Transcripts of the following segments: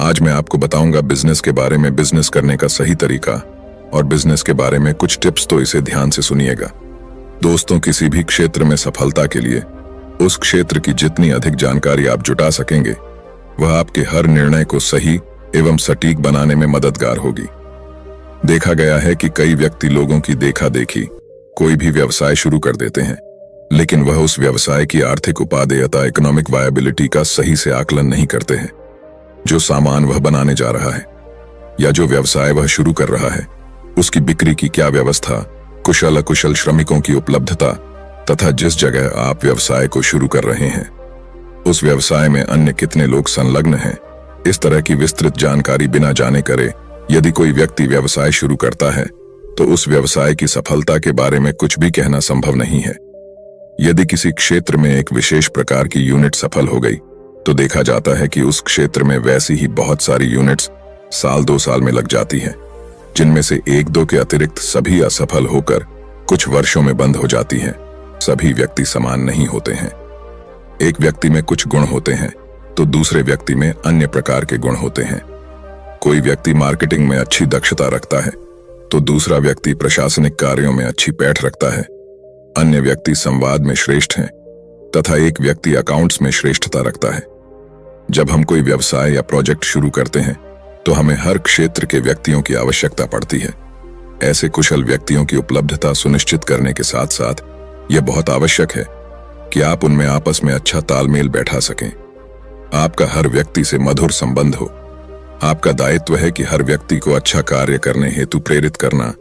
आज मैं आपको बताऊंगा बिजनेस के बारे में, बिजनेस करने का सही तरीका और बिजनेस के बारे में कुछ टिप्स, तो इसे ध्यान से सुनिएगा। दोस्तों, किसी भी क्षेत्र में सफलता के लिए उस क्षेत्र की जितनी अधिक जानकारी आप जुटा सकेंगे, वह आपके हर निर्णय को सही एवं सटीक बनाने में मददगार होगी। देखा गया है कि कई व्यक्ति लोगों की देखा देखी कोई भी व्यवसाय शुरू कर देते हैं, लेकिन वह उस व्यवसाय की आर्थिक उपादेयता, इकोनॉमिक वायबिलिटी का सही से आकलन नहीं करते हैं। जो सामान वह बनाने जा रहा है या जो व्यवसाय वह शुरू कर रहा है, उसकी बिक्री की क्या व्यवस्था, कुशल अकुशल श्रमिकों की उपलब्धता तथा जिस जगह आप व्यवसाय को शुरू कर रहे हैं उस व्यवसाय में अन्य कितने लोग संलग्न हैं, इस तरह की विस्तृत जानकारी बिना जाने करे यदि कोई व्यक्ति व्यवसाय शुरू करता है तो उस व्यवसाय की सफलता के बारे में कुछ भी कहना संभव नहीं है। यदि किसी क्षेत्र में एक विशेष प्रकार की यूनिट सफल हो गई तो देखा जाता है कि उस क्षेत्र में वैसी ही बहुत सारी यूनिट्स साल 2 साल में लग जाती हैं, जिनमें से 1-2 के अतिरिक्त सभी असफल होकर कुछ वर्षों में बंद हो जाती हैं। सभी व्यक्ति समान नहीं होते हैं। एक व्यक्ति में कुछ गुण होते हैं तो दूसरे व्यक्ति में अन्य प्रकार के गुण होते हैं। कोई व्यक्ति मार्केटिंग में अच्छी दक्षता रखता है तो दूसरा व्यक्ति प्रशासनिक कार्यों में अच्छी पैठ रखता है। अन्य व्यक्ति संवाद में श्रेष्ठ हैं तथा एक व्यक्ति अकाउंट्स में श्रेष्ठता रखता है। जब हम कोई व्यवसाय या प्रोजेक्ट शुरू करते हैं तो हमें हर क्षेत्र के व्यक्तियों की आवश्यकता पड़ती है। ऐसे कुशल व्यक्तियों की उपलब्धता सुनिश्चित करने के साथ साथ यह बहुत आवश्यक है कि आप उनमें आपस में अच्छा तालमेल बैठा सकें। आपका हर व्यक्ति से मधुर संबंध हो। आपका दायित्व है कि हर व्यक्ति को अच्छा कार्य करने हेतु प्रेरित करना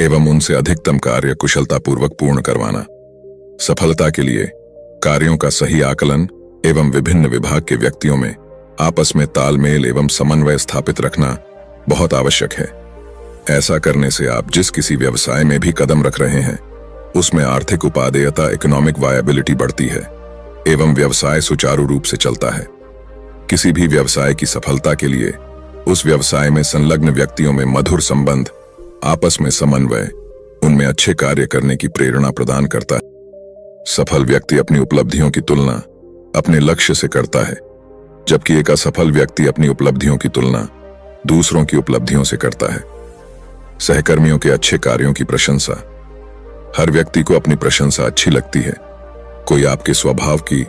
एवं उनसे अधिकतम कार्य कुशलतापूर्वक पूर्ण करवाना। सफलता के लिए कार्यों का सही आकलन एवं विभिन्न विभाग के व्यक्तियों में आपस में तालमेल एवं समन्वय स्थापित रखना बहुत आवश्यक है। ऐसा करने से आप जिस किसी व्यवसाय में भी कदम रख रहे हैं उसमें आर्थिक उपादेयता, इकोनॉमिक वायबिलिटी बढ़ती है एवं व्यवसाय सुचारू रूप से चलता है। किसी भी व्यवसाय की सफलता के लिए उस व्यवसाय में संलग्न व्यक्तियों में मधुर संबंध, आपस में समन्वय, उनमें अच्छे कार्य करने की प्रेरणा प्रदान करता है। सफल व्यक्ति अपनी उपलब्धियों की तुलना अपने लक्ष्य से करता है, जबकि एक असफल व्यक्ति अपनी उपलब्धियों की तुलना दूसरों की उपलब्धियों से करता है। सहकर्मियों के अच्छे कार्यों की प्रशंसा। हर व्यक्ति को अपनी प्रशंसा अच्छी लगती है। कोई आपके स्वभाव की,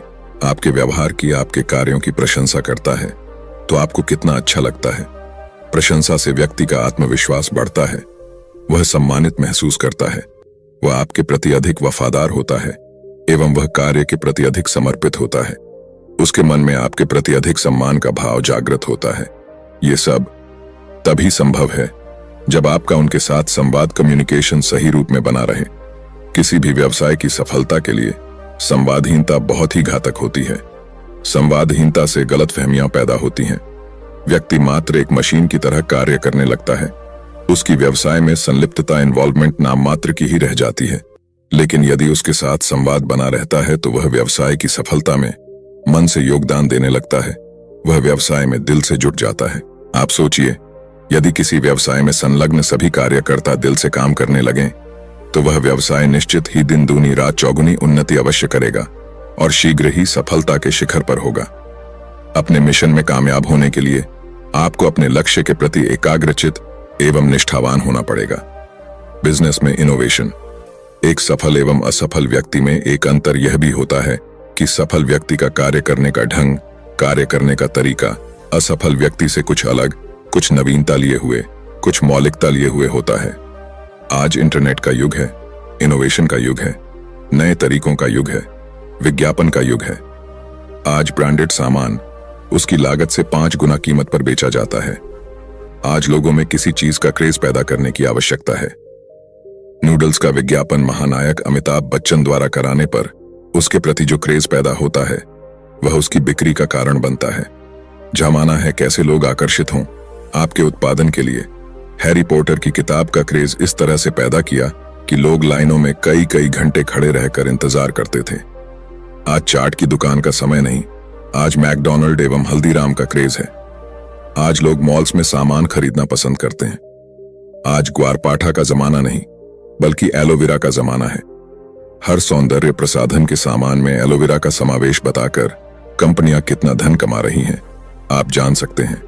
आपके व्यवहार की, आपके कार्यों की प्रशंसा करता है तो आपको कितना अच्छा लगता है। प्रशंसा से व्यक्ति का आत्मविश्वास बढ़ता है, वह सम्मानित महसूस करता है, वह आपके प्रति अधिक वफादार होता है एवं वह कार्य के प्रति अधिक समर्पित होता है। उसके मन में आपके प्रति अधिक सम्मान का भाव जागृत होता है। ये सब तभी संभव है जब आपका उनके साथ संवाद, कम्युनिकेशन सही रूप में बना रहे। किसी भी व्यवसाय की सफलता के लिए संवादहीनता बहुत ही घातक होती है। संवादहीनता से गलतफहमियां पैदा होती हैं। व्यक्ति मात्र एक मशीन की तरह कार्य करने लगता है। उसकी व्यवसाय में संलिप्तता, इन्वॉल्वमेंट नाम मात्र की ही रह जाती है। लेकिन यदि उसके साथ संवाद बना रहता है तो वह व्यवसाय की सफलता में मन से योगदान देने लगता है। वह व्यवसाय में दिल से जुट जाता है। आप सोचिए, यदि किसी व्यवसाय में संलग्न सभी कार्यकर्ता दिल से काम करने लगें तो वह व्यवसाय निश्चित ही दिन दूनी रात चौगुनी उन्नति अवश्य करेगा और शीघ्र ही सफलता के शिखर पर होगा। अपने मिशन में कामयाब होने के लिए आपको अपने लक्ष्य के प्रति एकाग्रचित एवं निष्ठावान होना पड़ेगा। बिजनेस में इनोवेशन। एक सफल एवं असफल व्यक्ति में एक अंतर यह भी होता है कि सफल व्यक्ति का कार्य करने का ढंग, कार्य करने का तरीका असफल व्यक्ति से कुछ अलग, कुछ नवीनता लिए हुए, कुछ मौलिकता लिए हुए होता है। आज इंटरनेट का युग है, इनोवेशन का युग है, नए तरीकों का युग है, विज्ञापन का युग है। आज ब्रांडेड सामान उसकी लागत से 5 गुना कीमत पर बेचा जाता है। आज लोगों में किसी चीज का क्रेज पैदा करने की आवश्यकता है। नूडल्स का विज्ञापन महानायक अमिताभ बच्चन द्वारा कराने पर उसके प्रति जो क्रेज पैदा होता है वह उसकी बिक्री का कारण बनता है। जमाना है कैसे लोग आकर्षित हों आपके उत्पादन के लिए। हैरी पॉटर की किताब का क्रेज इस तरह से पैदा किया कि लोग लाइनों में कई कई घंटे खड़े रहकर इंतजार करते थे। आज चाट की दुकान का समय नहीं, आज मैकडॉनल्ड एवं हल्दीराम का क्रेज है। आज लोग मॉल्स में सामान खरीदना पसंद करते हैं। आज ग्वारपाठा का जमाना नहीं बल्कि एलोवेरा का जमाना है। हर सौंदर्य प्रसाधन के सामान में एलोवेरा का समावेश बताकर कंपनियां कितना धन कमा रही हैं आप जान सकते हैं।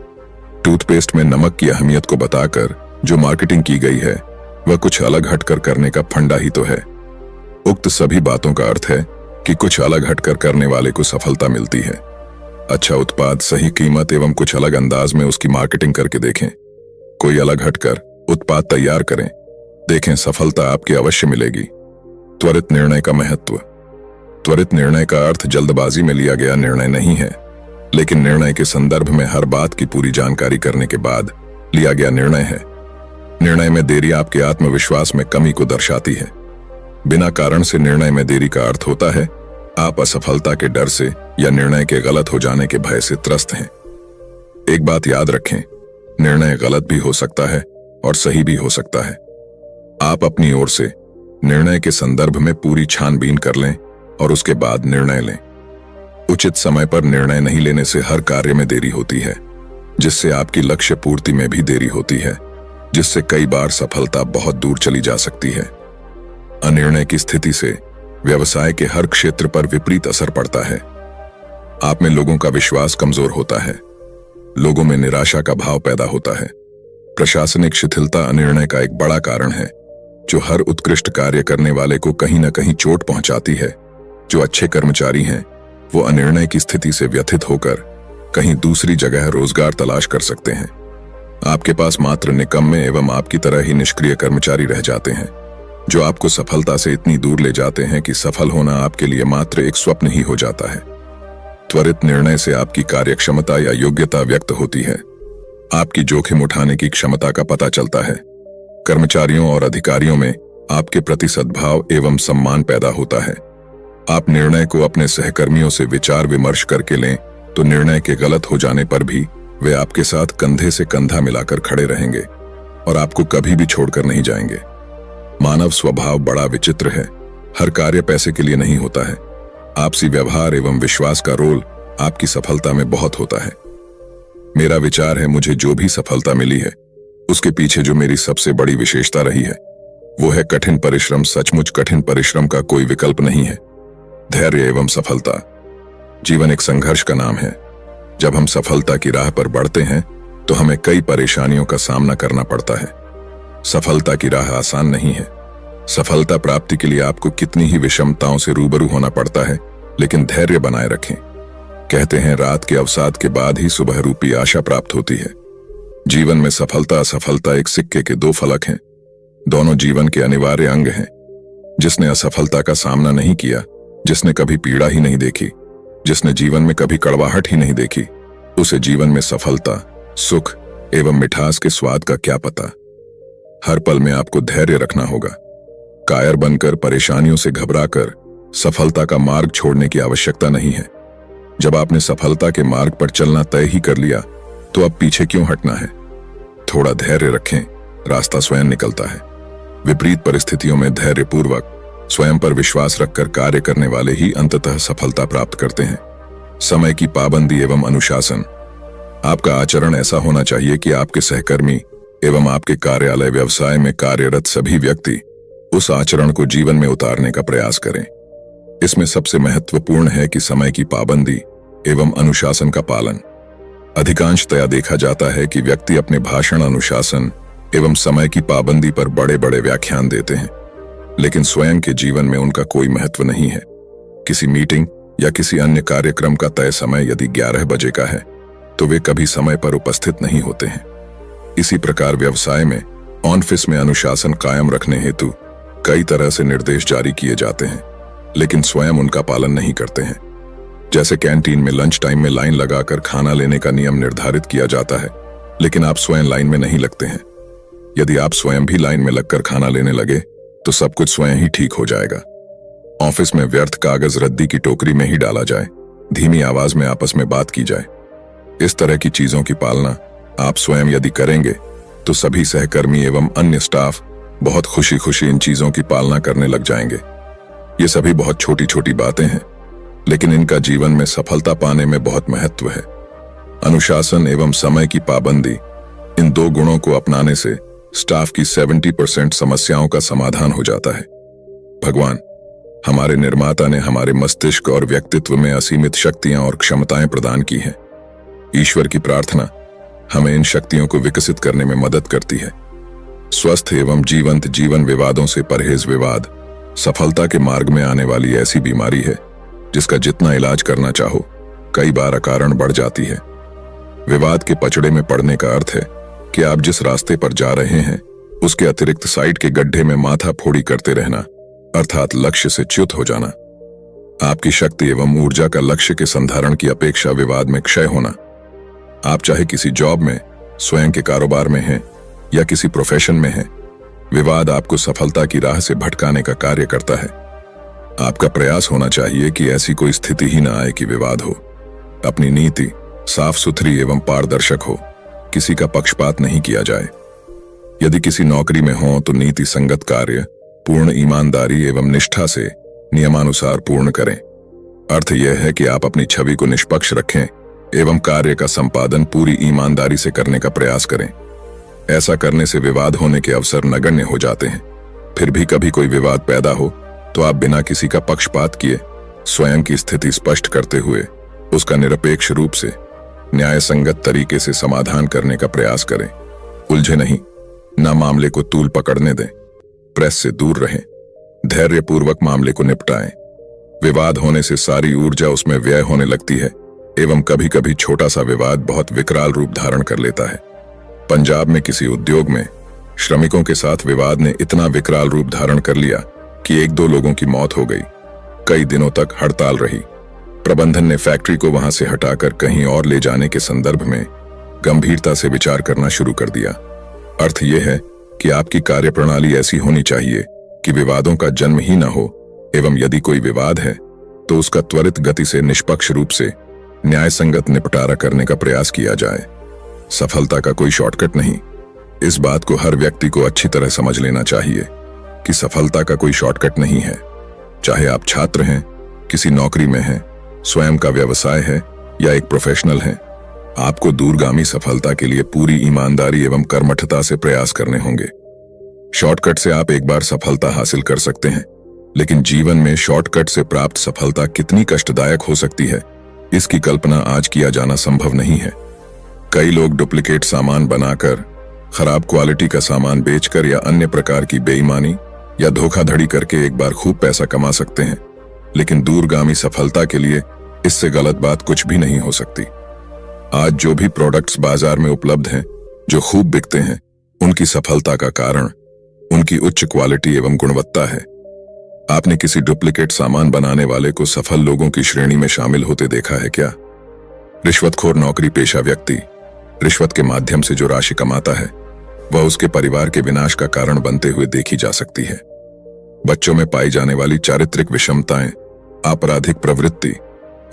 टूथपेस्ट में नमक की अहमियत को बताकर जो मार्केटिंग की गई है वह कुछ अलग हटकर करने का फंडा ही तो है। उक्त सभी बातों का अर्थ है कि कुछ अलग हटकर करने वाले को सफलता मिलती है। अच्छा उत्पाद, सही कीमत एवं कुछ अलग अंदाज में उसकी मार्केटिंग करके देखें। कोई अलग हटकर उत्पाद तैयार करें, देखें सफलता आपकी अवश्य मिलेगी। त्वरित निर्णय का महत्व। त्वरित निर्णय का अर्थ जल्दबाजी में लिया गया निर्णय नहीं है, लेकिन निर्णय के संदर्भ में हर बात की पूरी जानकारी करने के बाद लिया गया निर्णय है। निर्णय में देरी आपके आत्मविश्वास में कमी को दर्शाती है। बिना कारण से निर्णय में देरी का अर्थ होता है आप असफलता के डर से या निर्णय के गलत हो जाने के भय से त्रस्त हैं। एक बात याद रखें, निर्णय गलत भी हो सकता है और सही भी हो सकता है। आप अपनी ओर से निर्णय के संदर्भ में पूरी छानबीन कर लें और उसके बाद निर्णय लें। उचित समय पर निर्णय नहीं लेने से हर कार्य में देरी होती है, जिससे आपकी लक्ष्य पूर्ति में भी देरी होती है, जिससे कई बार सफलता बहुत दूर चली जा सकती है। अनिर्णय की स्थिति से व्यवसाय के हर क्षेत्र पर विपरीत असर पड़ता है। आप में लोगों का विश्वास कमजोर होता है, लोगों में निराशा का भाव पैदा होता है। प्रशासनिक शिथिलता अनिर्णय का एक बड़ा कारण है, जो हर उत्कृष्ट कार्य करने वाले को कहीं न कहीं चोट पहुंचाती है। जो अच्छे कर्मचारी हैं, वो अनिर्णय की स्थिति से व्यथित होकर कहीं दूसरी जगह रोजगार तलाश कर सकते हैं। आपके पास मात्र निकम्मे एवं आपकी तरह ही निष्क्रिय कर्मचारी रह जाते हैं, जो आपको सफलता से इतनी दूर ले जाते हैं कि सफल होना आपके लिए मात्र एक स्वप्न ही हो जाता है। त्वरित निर्णय से आपकी कार्यक्षमता या योग्यता व्यक्त होती है। आपकी जोखिम उठाने की क्षमता का पता चलता है। कर्मचारियों और अधिकारियों में आपके प्रति सद्भाव एवं सम्मान पैदा होता है। आप निर्णय को अपने सहकर्मियों से विचार विमर्श करके लें तो निर्णय के गलत हो जाने पर भी वे आपके साथ कंधे से कंधा मिलाकर खड़े रहेंगे और आपको कभी भी छोड़कर नहीं जाएंगे। मानव स्वभाव बड़ा विचित्र है। हर कार्य पैसे के लिए नहीं होता है। आपसी व्यवहार एवं विश्वास का रोल आपकी सफलता में बहुत होता है। मेरा विचार है, मुझे जो भी सफलता मिली है उसके पीछे जो मेरी सबसे बड़ी विशेषता रही है वो है कठिन परिश्रम। सचमुच कठिन परिश्रम का कोई विकल्प नहीं है। धैर्य एवं सफलता। जीवन एक संघर्ष का नाम है। जब हम सफलता की राह पर बढ़ते हैं तो हमें कई परेशानियों का सामना करना पड़ता है। सफलता की राह आसान नहीं है। सफलता प्राप्ति के लिए आपको कितनी ही विषमताओं से रूबरू होना पड़ता है, लेकिन धैर्य बनाए रखें। कहते हैं रात के अवसाद के बाद ही सुबह रूपी आशा प्राप्त होती है। जीवन में सफलता असफलता एक सिक्के के दो फलक हैं। दोनों जीवन के अनिवार्य अंग हैं। जिसने असफलता का सामना नहीं किया, जिसने कभी पीड़ा ही नहीं देखी, जिसने जीवन में कभी कड़वाहट ही नहीं देखी, उसे जीवन में सफलता, सुख एवं मिठास के स्वाद का क्या पता। हर पल में आपको धैर्य रखना होगा। कायर बनकर, परेशानियों से घबराकर सफलता का मार्ग छोड़ने की आवश्यकता नहीं है। जब आपने सफलता के मार्ग पर चलना तय ही कर लिया तो अब पीछे क्यों हटना है। थोड़ा धैर्य रखें, रास्ता स्वयं निकलता है। विपरीत परिस्थितियों में धैर्यपूर्वक स्वयं पर विश्वास रखकर कार्य करने वाले ही अंततः सफलता प्राप्त करते हैं। समय की पाबंदी एवं अनुशासन। आपका आचरण ऐसा होना चाहिए कि आपके सहकर्मी एवं आपके कार्यालय व्यवसाय में कार्यरत सभी व्यक्ति उस आचरण को जीवन में उतारने का प्रयास करें। इसमें सबसे महत्वपूर्ण है कि समय की पाबंदी एवं अनुशासन का पालन। अधिकांशतया देखा जाता है कि व्यक्ति अपने भाषण, अनुशासन एवं समय की पाबंदी पर बड़े बड़े व्याख्यान देते हैं, लेकिन स्वयं के जीवन में उनका कोई महत्व नहीं है। किसी मीटिंग या किसी अन्य कार्यक्रम का तय समय यदि 11 बजे का है तो वे कभी समय पर उपस्थित नहीं होते हैं। इसी प्रकार व्यवसाय में, ऑफिस में अनुशासन कायम रखने हेतु कई तरह से निर्देश जारी किए जाते हैं, लेकिन स्वयं उनका पालन नहीं करते हैं। जैसे कैंटीन में लंच टाइम में लाइन लगाकर खाना लेने का नियम निर्धारित किया जाता है, लेकिन आप स्वयं लाइन में नहीं लगते हैं। यदि आप स्वयं भी लाइन में लगकर खाना लेने लगे तो सब कुछ स्वयं ही ठीक हो जाएगा। ऑफिस में व्यर्थ कागज रद्दी की टोकरी में ही डाला जाए, धीमी आवाज में आपस में बात की जाए। इस तरह की चीजों की पालना आप स्वयं यदि करेंगे तो सभी सहकर्मी एवं अन्य स्टाफ बहुत खुशी खुशी इन चीजों की पालना करने लग जाएंगे। ये सभी बहुत छोटी छोटी बातें हैं, लेकिन इनका जीवन में सफलता पाने में बहुत महत्व है। अनुशासन एवं समय की पाबंदी, इन दो गुणों को अपनाने से स्टाफ की 70% समस्याओं का समाधान हो जाता है। भगवान, हमारे निर्माता ने हमारे मस्तिष्क और व्यक्तित्व में असीमित शक्तियां और क्षमताएं प्रदान की हैं। ईश्वर की प्रार्थना, हमें इन शक्तियों को विकसित करने में मदद करती है। स्वस्थ एवं जीवंत जीवन विवादों से परहेज। विवाद सफलता के मार्ग में आने वाली ऐसी बीमारी है जिसका जितना इलाज करना चाहो कई बार अकारण बढ़ जाती है। विवाद के पचड़े में पड़ने का अर्थ है कि आप जिस रास्ते पर जा रहे हैं उसके अतिरिक्त साइड के गड्ढे में माथा फोड़ी करते रहना, अर्थात लक्ष्य से च्युत हो जाना। आपकी शक्ति एवं ऊर्जा का लक्ष्य के संधारण की अपेक्षा विवाद में क्षय होना। आप चाहे किसी जॉब में, स्वयं के कारोबार में हैं या किसी प्रोफेशन में हैं, विवाद आपको सफलता की राह से भटकाने का कार्य करता है। आपका प्रयास होना चाहिए कि ऐसी कोई स्थिति ही ना आए कि विवाद हो। अपनी नीति साफ सुथरी एवं पारदर्शक हो, किसी का पक्षपात नहीं किया जाए। यदि किसी नौकरी में हो तो नीति संगत कार्य पूर्ण ईमानदारी एवं निष्ठा से नियमानुसार पूर्ण करें। अर्थ यह है कि आप अपनी छवि को निष्पक्ष रखें एवं कार्य का संपादन पूरी ईमानदारी से करने का प्रयास करें। ऐसा करने से विवाद होने के अवसर नगण्य हो जाते हैं। फिर भी कभी कोई विवाद पैदा हो तो आप बिना किसी का पक्षपात किए स्वयं की स्थिति स्पष्ट करते हुए उसका निरपेक्ष रूप से न्याय संगत तरीके से समाधान करने का प्रयास करें। उलझे नहीं, ना मामले को तूल पकड़ने दें, प्रेस से दूर रहें, धैर्यपूर्वक मामले को निपटाएं। विवाद होने से सारी ऊर्जा उसमें व्यय होने लगती है एवं कभी कभी छोटा सा विवाद बहुत विकराल रूप धारण कर लेता है। पंजाब में किसी उद्योग में श्रमिकों के साथ विवाद ने इतना विकराल रूप धारण कर लिया कि 1-2 लोगों की मौत हो गई। कई दिनों तक हड़ताल रही। प्रबंधन ने फैक्ट्री को वहां से हटाकर कहीं और ले जाने के संदर्भ में गंभीरता से विचार करना शुरू कर दिया। अर्थ यह है कि आपकी कार्यप्रणाली ऐसी होनी चाहिए कि विवादों का जन्म ही न हो एवं यदि कोई विवाद है तो उसका त्वरित गति से निष्पक्ष रूप से न्याय संगत निपटारा करने का प्रयास किया जाए। सफलता का कोई शॉर्टकट नहीं। इस बात को हर व्यक्ति को अच्छी तरह समझ लेना चाहिए कि सफलता का कोई शॉर्टकट नहीं है। चाहे आप छात्र हैं, किसी नौकरी में हैं, स्वयं का व्यवसाय है या एक प्रोफेशनल हैं, आपको दूरगामी सफलता के लिए पूरी ईमानदारी एवं कर्मठता से प्रयास करने होंगे। शॉर्टकट से आप एक बार सफलता हासिल कर सकते हैं, लेकिन जीवन में शॉर्टकट से प्राप्त सफलता कितनी कष्टदायक हो सकती है, इसकी कल्पना आज किया जाना संभव नहीं है। कई लोग डुप्लीकेट सामान बनाकर, खराब क्वालिटी का सामान बेचकर या अन्य प्रकार की बेईमानी या धोखाधड़ी करके एक बार खूब पैसा कमा सकते हैं, लेकिन दूरगामी सफलता के लिए इससे गलत बात कुछ भी नहीं हो सकती। आज जो भी प्रोडक्ट्स बाजार में उपलब्ध हैं, जो खूब बिकते हैं, उनकी सफलता का कारण उनकी उच्च क्वालिटी एवं गुणवत्ता है। आपने किसी डुप्लीकेट सामान बनाने वाले को सफल लोगों की श्रेणी में शामिल होते देखा है क्या? रिश्वतखोर नौकरी पेशा व्यक्ति रिश्वत के माध्यम से जो राशि कमाता है वह उसके परिवार के विनाश का कारण बनते हुए देखी जा सकती है। बच्चों में पाई जाने वाली चारित्रिक विषमताएं, आपराधिक प्रवृत्ति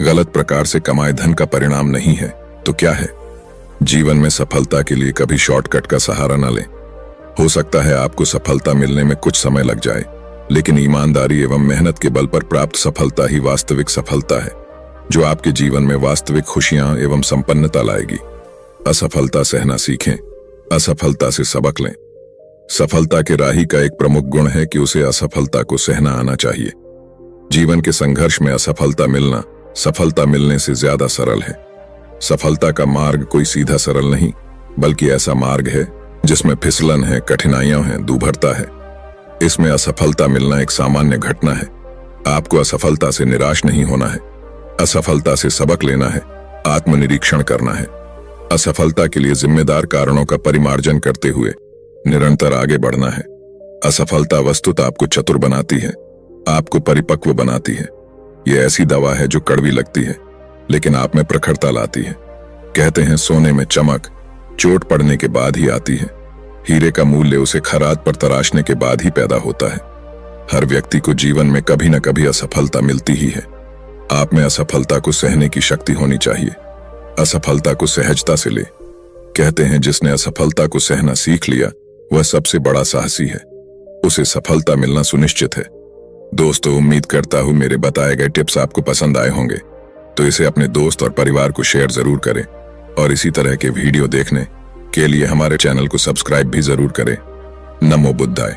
गलत प्रकार से कमाए धन का परिणाम नहीं है तो क्या है? जीवन में सफलता के लिए कभी शॉर्टकट का सहारा न लें। हो सकता है आपको सफलता मिलने में कुछ समय लग जाए, लेकिन ईमानदारी एवं मेहनत के बल पर प्राप्त सफलता ही वास्तविक सफलता है, जो आपके जीवन में वास्तविक खुशियां एवं संपन्नता लाएगी। असफलता सहना सीखें, असफलता से सबक लें। सफलता के राही का एक प्रमुख गुण है कि उसे असफलता को सहना आना चाहिए। जीवन के संघर्ष में असफलता मिलना सफलता मिलने से ज्यादा सरल है। सफलता का मार्ग कोई सीधा सरल नहीं, बल्कि ऐसा मार्ग है जिसमें फिसलन है, कठिनाइयां हैं, दूभरता है। इसमें असफलता मिलना एक सामान्य घटना है। आपको असफलता से निराश नहीं होना है, असफलता से सबक लेना है, आत्मनिरीक्षण करना है। असफलता के लिए जिम्मेदार कारणों का परिमार्जन करते हुए निरंतर आगे बढ़ना है। असफलता वस्तुतः आपको चतुर बनाती है, आपको परिपक्व बनाती है। यह ऐसी दवा है जो कड़वी लगती है, लेकिन आप में प्रखरता लाती है। कहते हैं सोने में चमक चोट पड़ने के बाद ही आती है। हीरे का मूल्य उसे खराद पर तराशने के बाद ही पैदा होता है। हर व्यक्ति को जीवन में कभी न कभी असफलता मिलती ही है। आप में असफलता को सहने की शक्ति होनी चाहिए। असफलता को सहजता से ले। कहते हैं जिसने असफलता को सहना सीख लिया वह सबसे बड़ा साहसी है, उसे सफलता मिलना सुनिश्चित है। दोस्तों, उम्मीद करता हूं मेरे बताए गए टिप्स आपको पसंद आए होंगे, तो इसे अपने दोस्त और परिवार को शेयर जरूर करें और इसी तरह के वीडियो देखने के लिए हमारे चैनल को सब्सक्राइब भी जरूर करें। नमो बुद्धाय।